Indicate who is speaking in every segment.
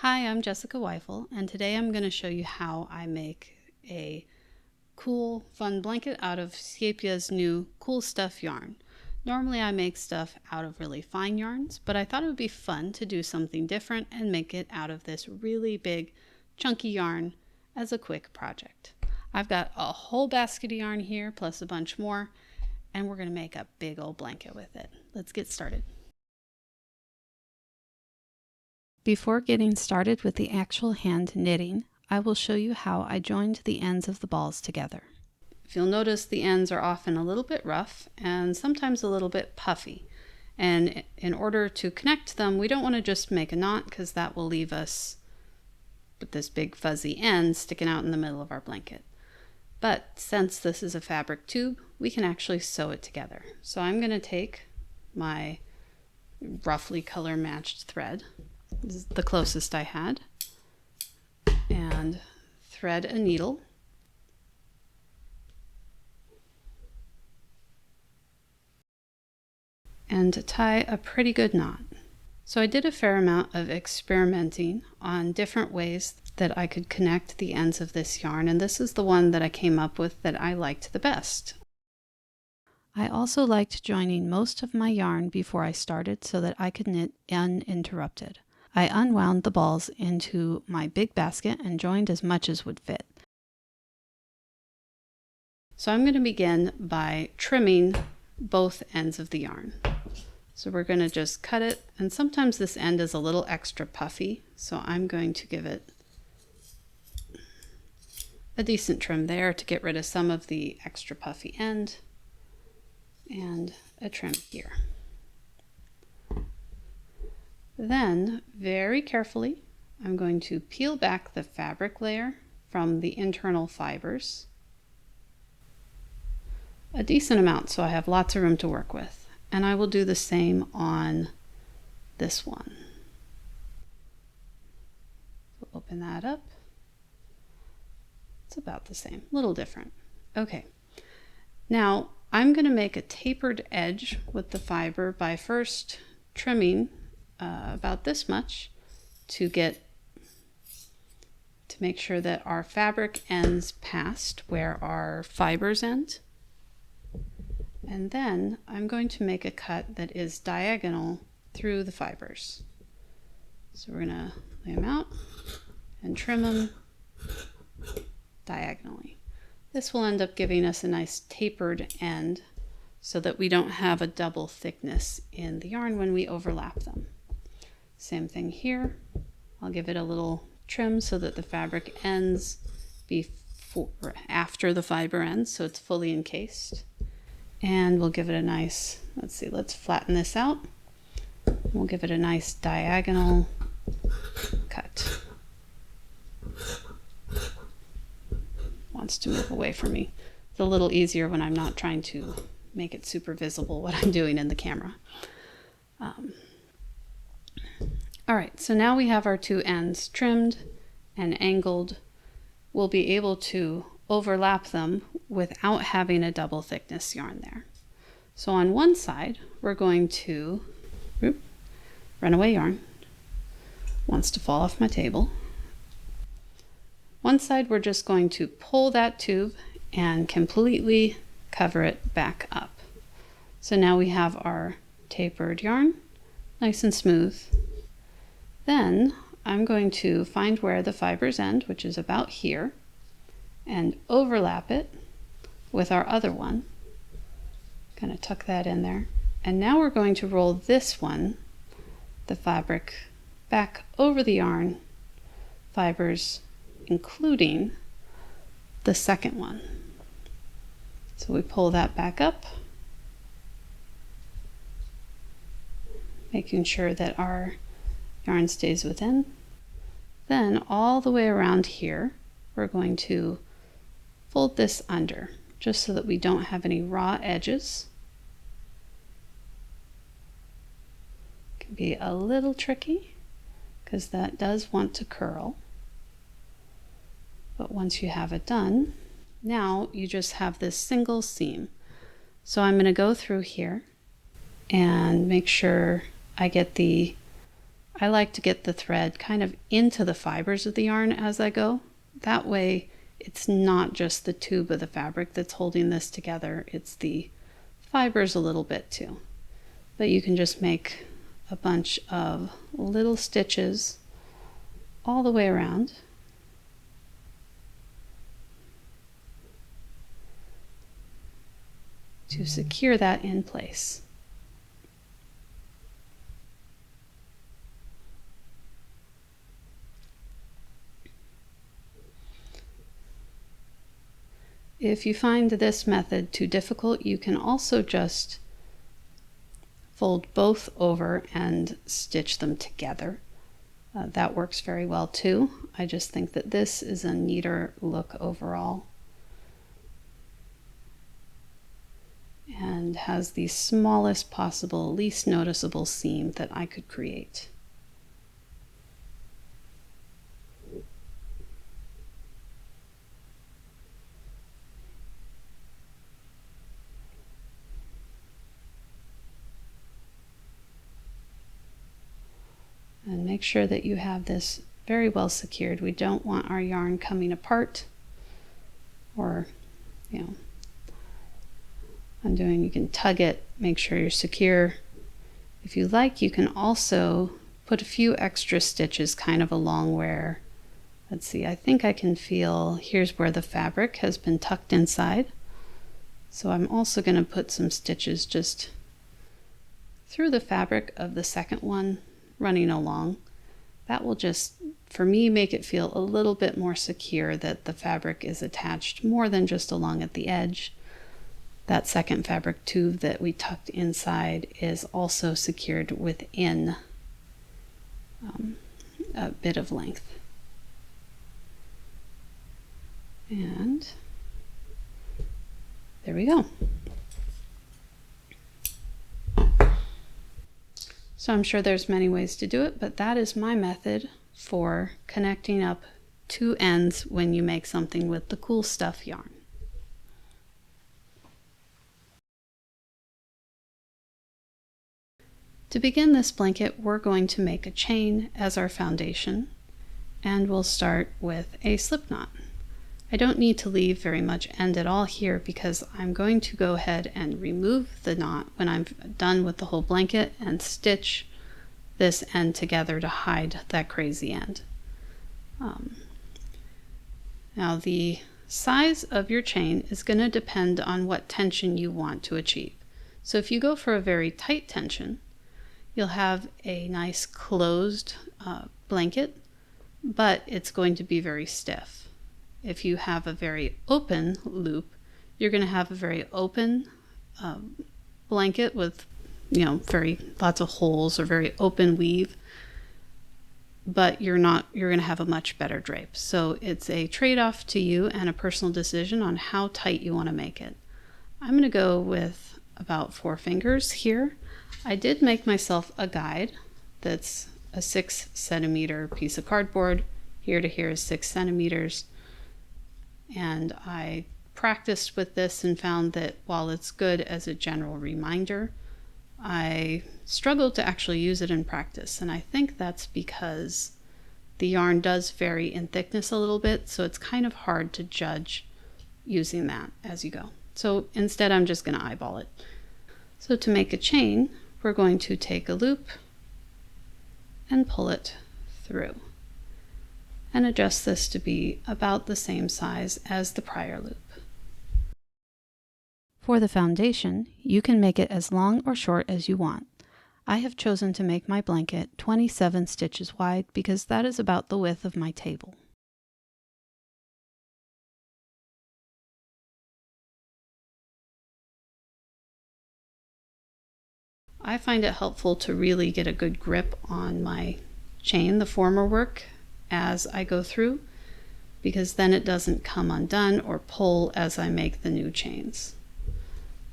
Speaker 1: Hi, I'm Jessica Weifel, and today I'm going to show you how I make a cool, fun blanket out of Scheepjes new Cool Stuff Yarn. Normally I make stuff out of really fine yarns, but I thought it would be fun to do something different and make it out of this really big, chunky yarn as a quick project. I've got a whole basket of yarn here, plus a bunch more, and we're going to make a big old blanket with it. Let's get started. Before getting started with the actual hand knitting, I will show you how I joined the ends of the balls together. If you'll notice, the ends are often a little bit rough and sometimes a little bit puffy. And in order to connect them, we don't want to just make a knot because that will leave us with this big fuzzy end sticking out in the middle of our blanket. But since this is a fabric tube, we can actually sew it together. So I'm going to take my roughly color matched thread. This is the closest I had, and thread a needle, and tie a pretty good knot. So I did a fair amount of experimenting on different ways that I could connect the ends of this yarn, and this is the one that I came up with that I liked the best. I also liked joining most of my yarn before I started so that I could knit uninterrupted. I unwound the balls into my big basket and joined as much as would fit. So I'm going to begin by trimming both ends of the yarn. So we're going to just cut it, and sometimes this end is a little extra puffy, so I'm going to give it a decent trim there to get rid of some of the extra puffy end, and a trim here. Then, very carefully, I'm going to peel back the fabric layer from the internal fibers. A decent amount, so I have lots of room to work with. And I will do the same on this one. We'll open that up. It's about the same, a little different. Okay, now I'm going to make a tapered edge with the fiber by first trimming about this much to make sure that our fabric ends past where our fibers end. And then I'm going to make a cut that is diagonal through the fibers. So we're going to lay them out and trim them diagonally. This will end up giving us a nice tapered end so that we don't have a double thickness in the yarn when we overlap them. Same thing here. I'll give it a little trim so that the fabric ends before or after the fiber ends, so it's fully encased. And we'll give it a nice, let's flatten this out. We'll give it a nice diagonal cut. Wants to move away from me. It's a little easier when I'm not trying to make it super visible what I'm doing in the camera. All right, so now we have our two ends trimmed and angled. We'll be able to overlap them without having a double thickness yarn there. So on one side, we're going to, runaway yarn, wants to fall off my table. One side, we're just going to pull that tube and completely cover it back up. So now we have our tapered yarn, nice and smooth. Then I'm going to find where the fibers end, which is about here, and overlap it with our other one. Kind of tuck that in there. And now we're going to roll this one, the fabric, back over the yarn fibers, including the second one. So we pull that back up, making sure that our yarn stays within. Then all the way around here, we're going to fold this under just so that we don't have any raw edges. It can be a little tricky because that does want to curl. But once you have it done, now you just have this single seam. So I'm going to go through here and make sure I get the I like to get the thread kind of into the fibers of the yarn as I go. That way it's not just the tube of the fabric that's holding this together, it's the fibers a little bit too. But you can just make a bunch of little stitches all the way around. To secure that in place. If you find this method too difficult, you can also just fold both over and stitch them together. That works very well too. I just think that this is a neater look overall and has the smallest possible, least noticeable seam that I could create. And make sure that you have this very well secured. We don't want our yarn coming apart or, you can tug it, make sure you're secure. If you like, you can also put a few extra stitches kind of along where, let's see, I think I can feel, here's where the fabric has been tucked inside. So I'm also going to put some stitches just through the fabric of the second one, running along. That will just, for me, make it feel a little bit more secure that the fabric is attached more than just along at the edge. That second fabric tube that we tucked inside is also secured within a bit of length. And there we go. So I'm sure there's many ways to do it, but that is my method for connecting up two ends when you make something with the Cool Stuff yarn. To begin this blanket, we're going to make a chain as our foundation, and we'll start with a slip knot. I don't need to leave very much end at all here because I'm going to go ahead and remove the knot when I'm done with the whole blanket and stitch this end together to hide that crazy end. Now the size of your chain is going to depend on what tension you want to achieve. So if you go for a very tight tension, you'll have a nice closed blanket, but it's going to be very stiff. If you have a very open loop, you're going to have a very open blanket with, very lots of holes or very open weave, but you're going to have a much better drape. So it's a trade-off to you and a personal decision on how tight you want to make it. I'm going to go with about 4 fingers here. I did make myself a guide that's a 6 centimeter piece of cardboard. Here to here is 6 centimeters. And I practiced with this and found that while it's good as a general reminder, I struggled to actually use it in practice. And I think that's because the yarn does vary in thickness a little bit, so it's kind of hard to judge using that as you go. So instead, I'm just going to eyeball it. So to make a chain, we're going to take a loop and pull it through, and adjust this to be about the same size as the prior loop. For the foundation, you can make it as long or short as you want. I have chosen to make my blanket 27 stitches wide because that is about the width of my table. I find it helpful to really get a good grip on my chain, the former work, as I go through, because then it doesn't come undone or pull as I make the new chains.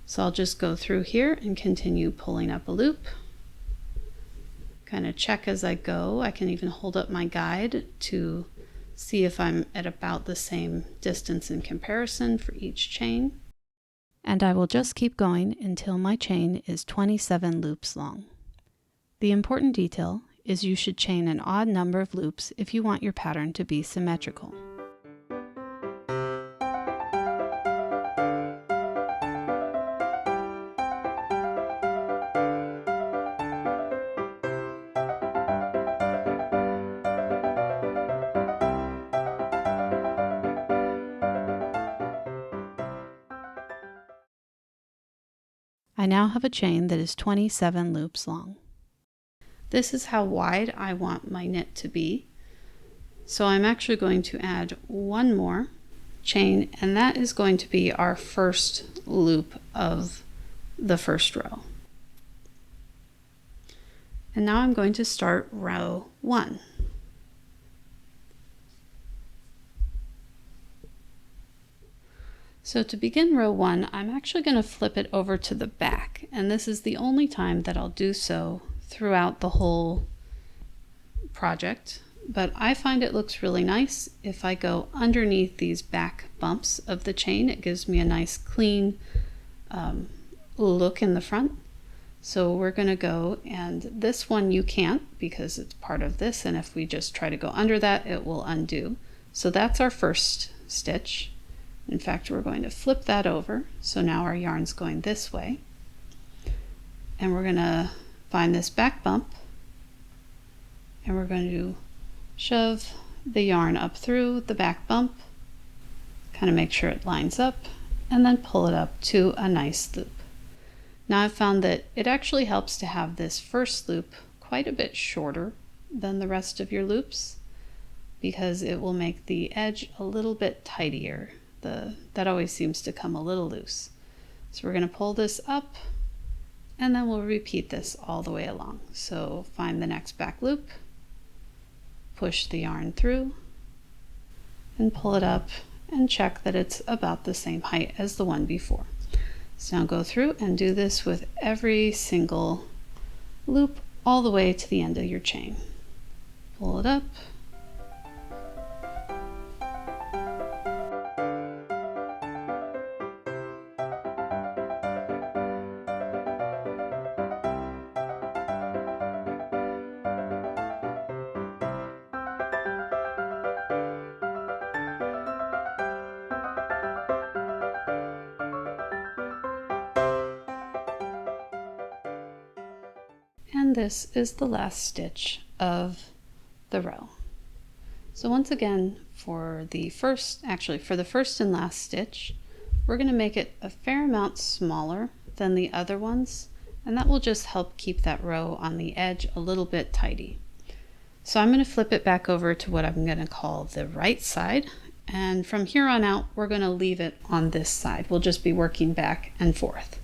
Speaker 1: So I'll just go through here and continue pulling up a loop. Kind of check as I go. I can even hold up my guide to see if I'm at about the same distance in comparison for each chain. And I will just keep going until my chain is 27 loops long. The important detail is you should chain an odd number of loops if you want your pattern to be symmetrical. I now have a chain that is 27 loops long. This is how wide I want my knit to be. So I'm actually going to add one more chain, and that is going to be our first loop of the first row. And now I'm going to start row 1. So to begin row 1, I'm actually going to flip it over to the back, and this is the only time that I'll do so throughout the whole project, but I find it looks really nice if I go underneath these back bumps of the chain. It gives me a nice clean look in the front. So we're going to go, and this one you can't because it's part of this, and if we just try to go under that, it will undo. So that's our first stitch. In fact, we're going to flip that over. So now our yarn's going this way. And we're going to find this back bump, and we're going to shove the yarn up through the back bump, kind of make sure it lines up, and then pull it up to a nice loop. Now I've found that it actually helps to have this first loop quite a bit shorter than the rest of your loops, because it will make the edge a little bit tidier. That always seems to come a little loose. So we're going to pull this up, and then we'll repeat this all the way along. So find the next back loop, push the yarn through, and pull it up, and check that it's about the same height as the one before. So now go through and do this with every single loop all the way to the end of your chain. Pull it up, and this is the last stitch of the row. So once again, for the first and last stitch, we're going to make it a fair amount smaller than the other ones, and that will just help keep that row on the edge a little bit tidy. So I'm going to flip it back over to what I'm going to call the right side, and from here on out we're going to leave it on this side. We'll just be working back and forth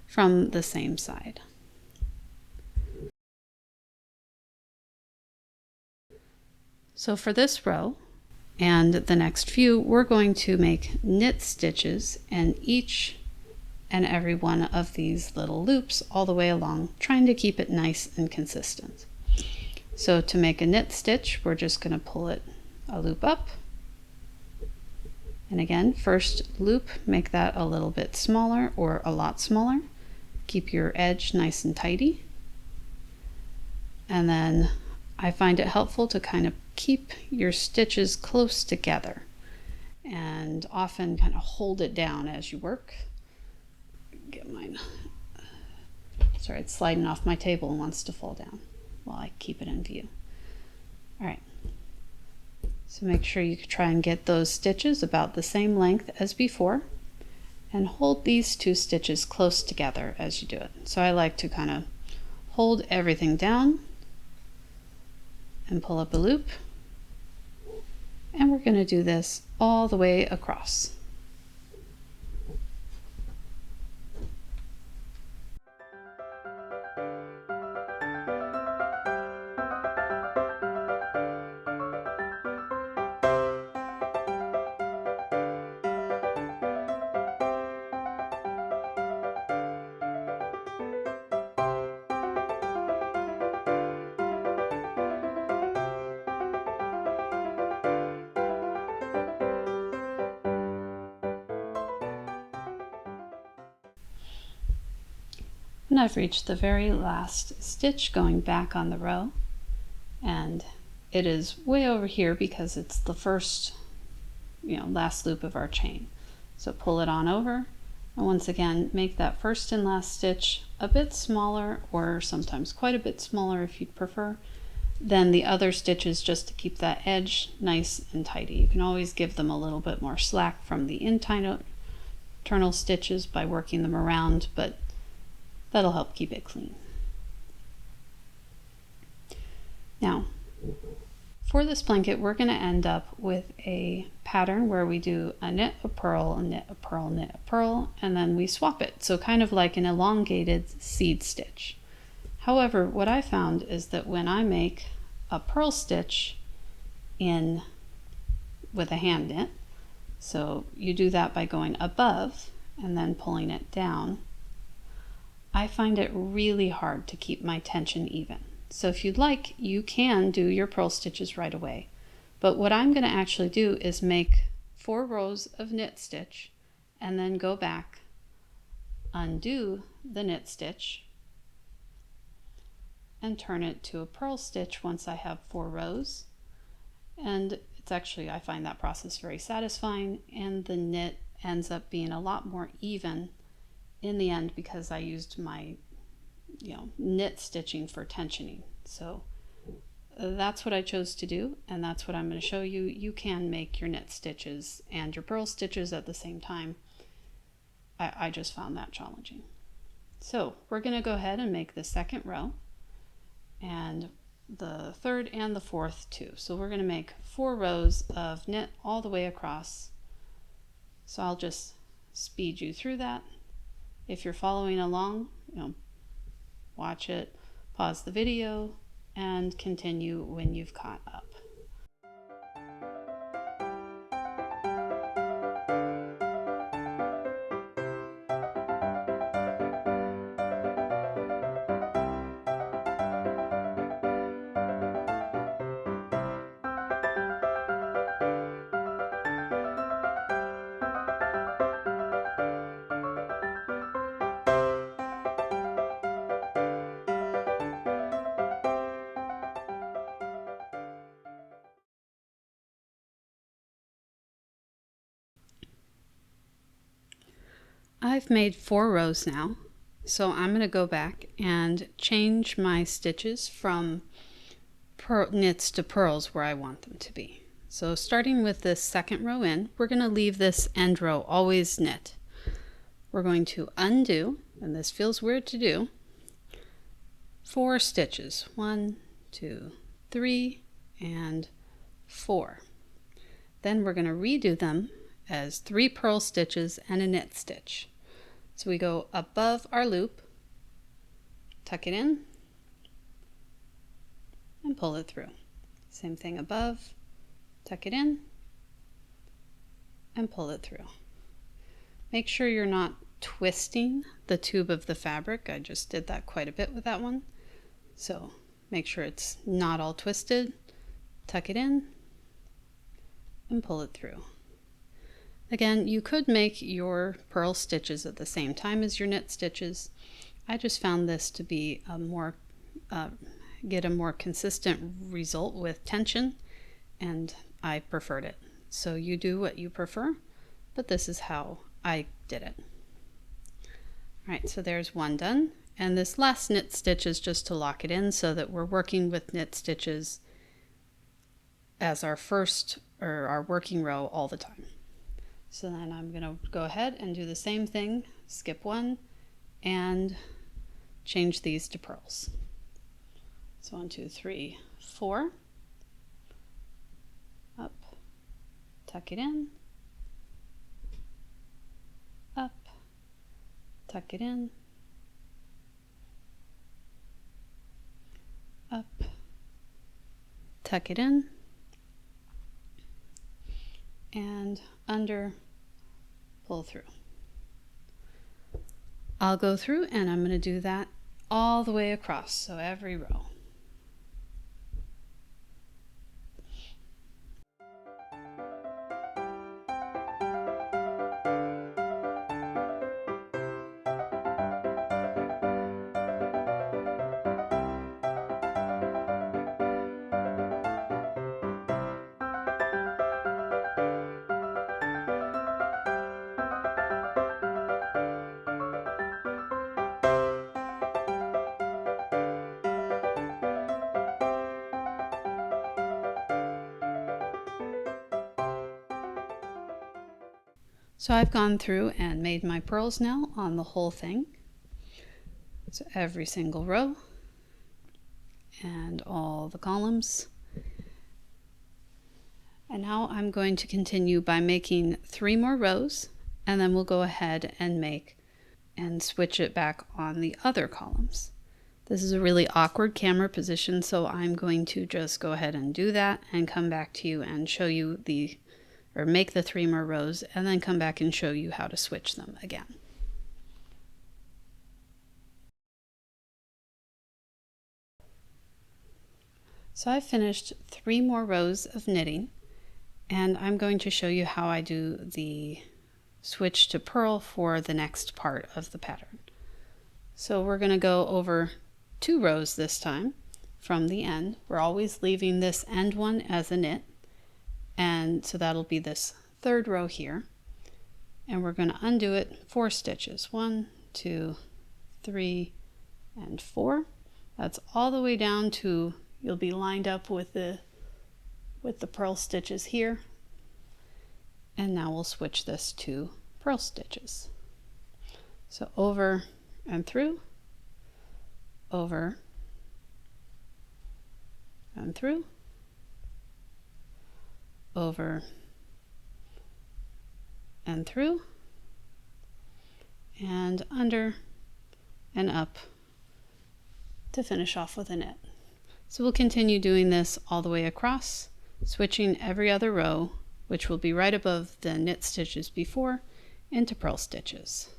Speaker 1: from the same side. So for this row and the next few, we're going to make knit stitches in each and every one of these little loops all the way along, trying to keep it nice and consistent. So to make a knit stitch, we're just going to pull it a loop up. And again, first loop, make that a little bit smaller or a lot smaller. Keep your edge nice and tidy. And then I find it helpful to kind of keep your stitches close together and often kind of hold it down as you work. Get mine. Sorry, it's sliding off my table and wants to fall down while I keep it in view. All right. So make sure you try and get those stitches about the same length as before, and hold these two stitches close together as you do it. So I like to kind of hold everything down and pull up a loop, and we're going to do this all the way across. And I've reached the very last stitch going back on the row. and it is way over here because it's the first, last loop of our chain. So pull it on over, and once again make that first and last stitch a bit smaller, or sometimes quite a bit smaller if you'd prefer, than the other stitches, just to keep that edge nice and tidy. You can always give them a little bit more slack from the internal stitches by working them around, but that'll help keep it clean. Now, for this blanket, we're going to end up with a pattern where we do a knit, a purl, a knit, a purl, knit, a purl, and then we swap it. So kind of like an elongated seed stitch. However, what I found is that when I make a purl stitch with a hand knit, so you do that by going above and then pulling it down, I find it really hard to keep my tension even. So if you'd like, you can do your purl stitches right away. But what I'm going to actually do is make 4 rows of knit stitch and then go back, undo the knit stitch, and turn it to a purl stitch once I have 4 rows. And it's actually, I find that process very satisfying, and the knit ends up being a lot more even in the end because I used my knit stitching for tensioning. So that's what I chose to do, and that's what I'm going to show you. You can make your knit stitches and your purl stitches at the same time. I just found that challenging. So we're going to go ahead and make the second row, and the third and the fourth too. So we're going to make 4 rows of knit all the way across. So I'll just speed you through that. If you're following along, watch it, pause the video, and continue when you've caught up. I've made 4 rows now, so I'm going to go back and change my stitches from knits to purls where I want them to be. So starting with this second row in, we're going to leave this end row always knit. We're going to undo, and this feels weird to do, 4 stitches. 1, 2, 3, and 4. Then we're going to redo them as 3 purl stitches and a knit stitch. So we go above our loop, tuck it in, and pull it through. Same thing above, tuck it in, and pull it through. Make sure you're not twisting the tube of the fabric. I just did that quite a bit with that one. So make sure it's not all twisted, tuck it in, and pull it through. Again, you could make your purl stitches at the same time as your knit stitches. I just found this to be get a more consistent result with tension, and I preferred it. So you do what you prefer, but this is how I did it. All right, so there's one done, and this last knit stitch is just to lock it in so that we're working with knit stitches as our first or our working row all the time. So then I'm going to go ahead and do the same thing, skip 1, and change these to purls. So 1, 2, 3, 4, up, tuck it in, up, tuck it in, up, tuck it in, and under, pull through. I'll go through and I'm going to do that all the way across, so every row. So I've gone through and made my purls now on the whole thing. So every single row and all the columns. And now I'm going to continue by making 3 more rows, and then we'll go ahead and switch it back on the other columns. This is a really awkward camera position, so I'm going to just go ahead and do that and come back to you and show you make the 3 more rows and then come back and show you how to switch them again. So I've finished 3 more rows of knitting, and I'm going to show you how I do the switch to purl for the next part of the pattern. So we're going to go over 2 rows this time from the end. We're always leaving this end one as a knit, and so that'll be this 3rd row here, and we're going to undo it 4 stitches. 1, 2, 3, and 4. That's all the way down to you'll be lined up with the purl stitches here, and now we'll switch this to purl stitches. So over and through, over and through, over and through, and under and up to finish off with a knit. So we'll continue doing this all the way across, switching every other row, which will be right above the knit stitches before, into purl stitches.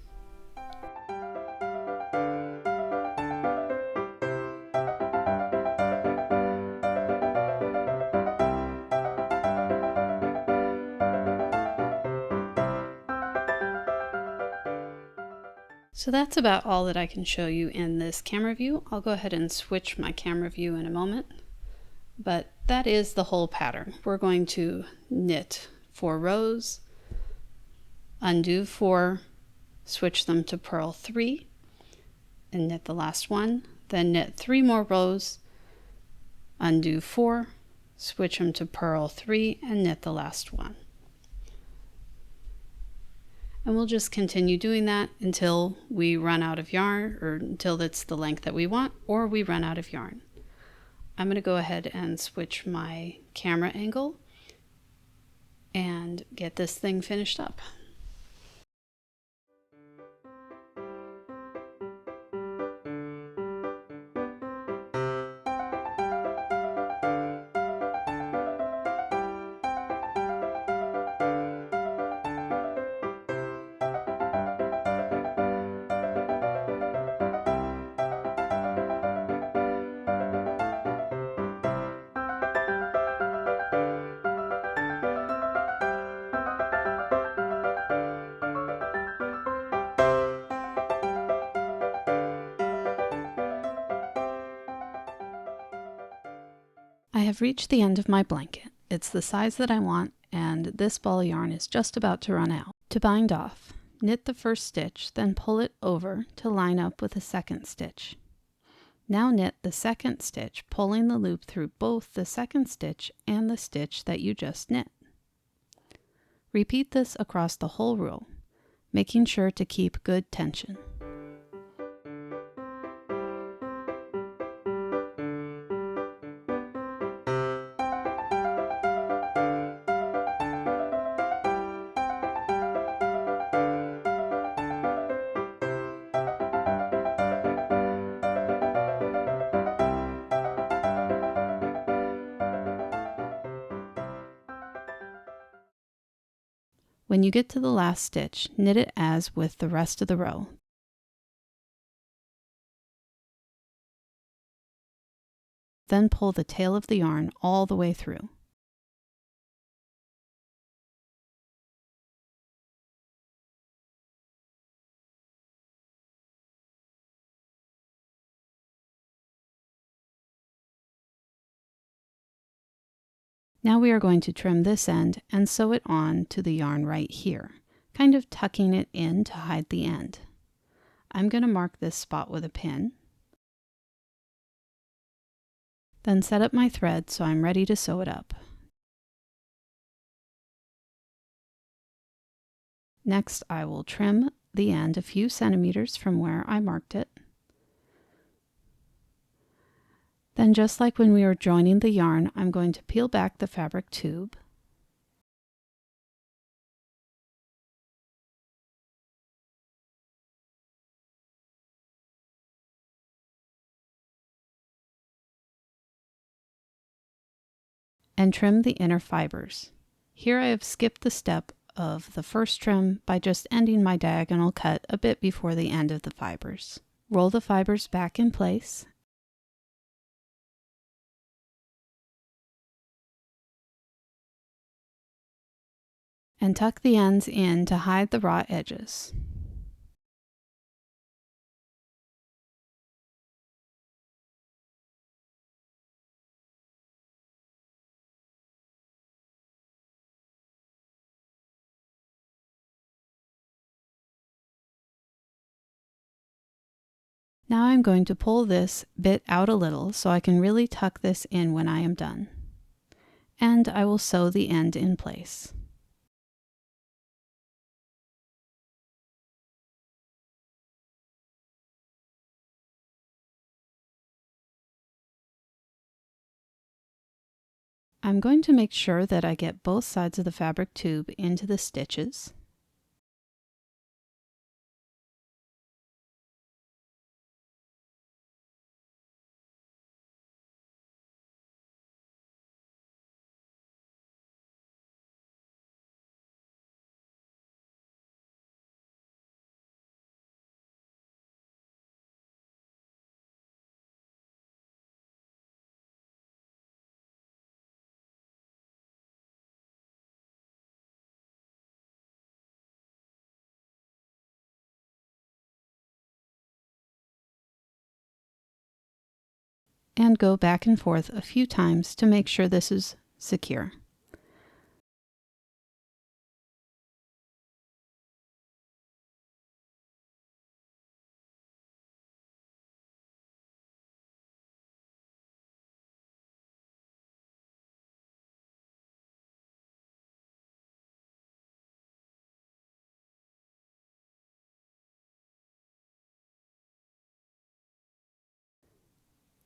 Speaker 1: So that's about all that I can show you in this camera view. I'll go ahead and switch my camera view in a moment, but that is the whole pattern. We're going to knit 4 rows, undo 4, switch them to purl 3, and knit the last one, then knit 3 more rows, undo 4, switch them to purl 3, and knit the last one. And we'll just continue doing that until we run out of yarn, or until it's the length that we want, or we run out of yarn. I'm going to go ahead and switch my camera angle and get this thing finished up. I have reached the end of my blanket. It's the size that I want, and this ball of yarn is just about to run out. To bind off, knit the first stitch, then pull it over to line up with the second stitch. Now knit the second stitch, pulling the loop through both the second stitch and the stitch that you just knit. Repeat this across the whole row, making sure to keep good tension. When you get to the last stitch, knit it as with the rest of the row. Then pull the tail of the yarn all the way through. Now we are going to trim this end and sew it on to the yarn right here, kind of tucking it in to hide the end. I'm going to mark this spot with a pin, then set up my thread so I'm ready to sew it up. Next, I will trim the end a few centimeters from where I marked it. Then, just like when we were joining the yarn, I'm going to peel back the fabric tube. And trim the inner fibers. Here I have skipped the step of the first trim by just ending my diagonal cut a bit before the end of the fibers. Roll the fibers back in place and tuck the ends in to hide the raw edges. Now I'm going to pull this bit out a little so I can really tuck this in when I am done. And I will sew the end in place. I'm going to make sure that I get both sides of the fabric tube into the stitches. And go back and forth a few times to make sure this is secure.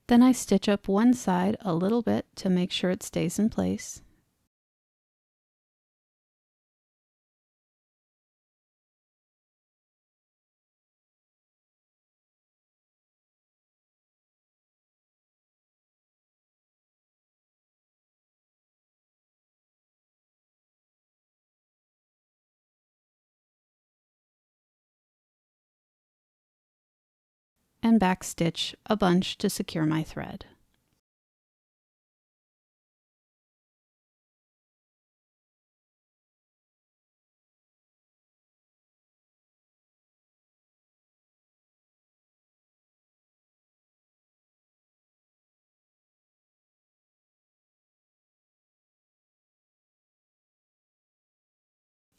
Speaker 1: Then I stitch up one side a little bit to make sure it stays in place. And backstitch a bunch to secure my thread.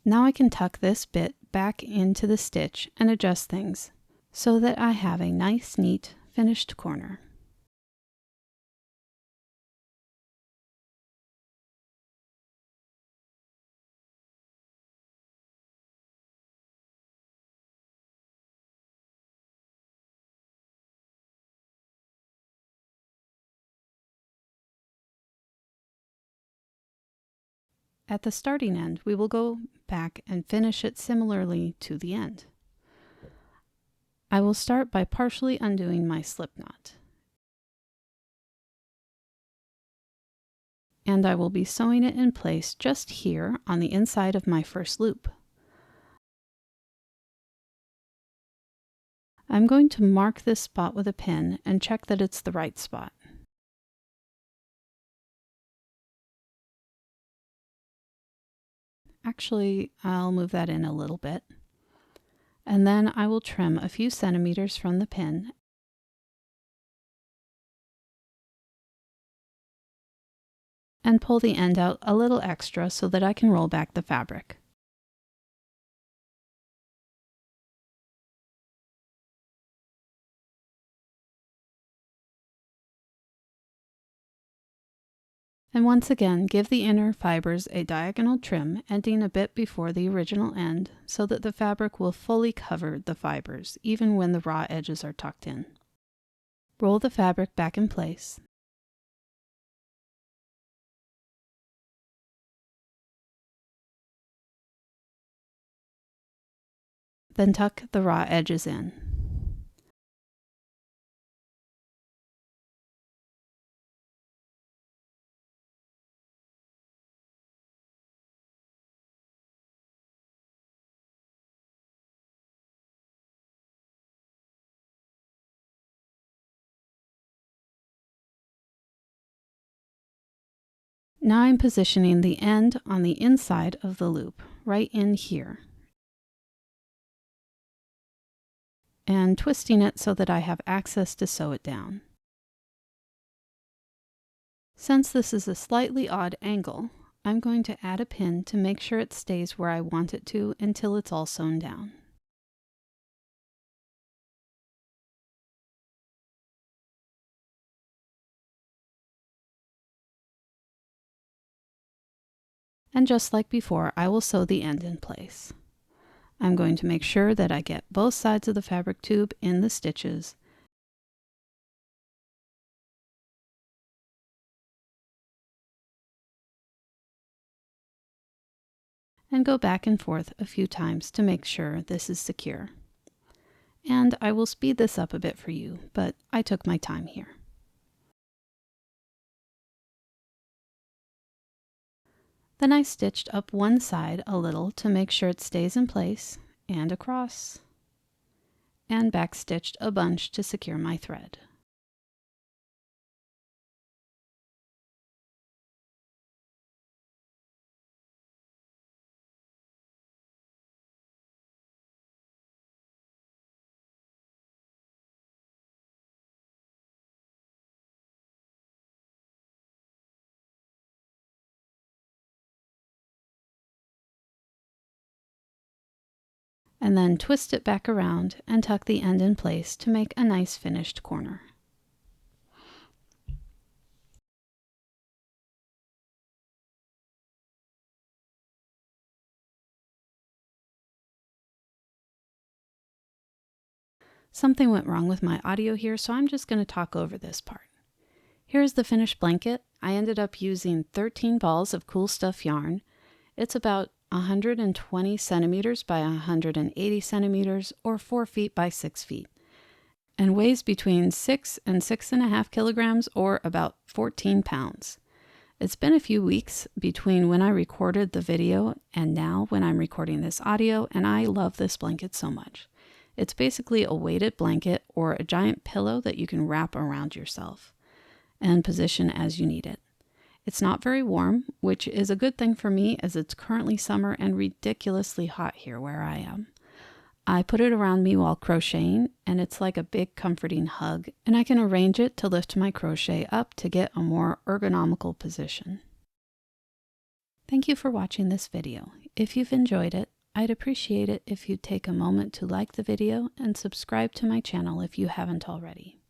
Speaker 1: Now I can tuck this bit back into the stitch and adjust things so that I have a nice, neat, finished corner. At the starting end, we will go back and finish it similarly to the end. I will start by partially undoing my slip knot. And I will be sewing it in place just here on the inside of my first loop. I'm going to mark this spot with a pin and check that it's the right spot. Actually, I'll move that in a little bit. And then I will trim a few centimeters from the pin and pull the end out a little extra so that I can roll back the fabric. And once again, give the inner fibers a diagonal trim ending a bit before the original end so that the fabric will fully cover the fibers even when the raw edges are tucked in. Roll the fabric back in place. Then tuck the raw edges in. Now I'm positioning the end on the inside of the loop, right in here, and twisting it so that I have access to sew it down. Since this is a slightly odd angle, I'm going to add a pin to make sure it stays where I want it to until it's all sewn down. And just like before, I will sew the end in place. I'm going to make sure that I get both sides of the fabric tube in the stitches and go back and forth a few times to make sure this is secure. And I will speed this up a bit for you, but I took my time here. Then I stitched up one side a little to make sure it stays in place, and across, and backstitched a bunch to secure my thread. And then twist it back around and tuck the end in place to make a nice finished corner. Something went wrong with my audio here, so I'm just going to talk over this part. Here's the finished blanket. I ended up using 13 balls of Cool Stuff yarn. It's about 120 centimeters by 180 centimeters, or 4 feet by 6 feet, and weighs between 6 and 6.5 kilograms, or about 14 pounds. It's been a few weeks between when I recorded the video and now when I'm recording this audio, and I love this blanket so much. It's basically a weighted blanket or a giant pillow that you can wrap around yourself and position as you need it. It's not very warm, which is a good thing for me as it's currently summer and ridiculously hot here where I am. I put it around me while crocheting, and it's like a big comforting hug, and I can arrange it to lift my crochet up to get a more ergonomical position. Thank you for watching this video. If you've enjoyed it, I'd appreciate it if you'd take a moment to like the video and subscribe to my channel if you haven't already.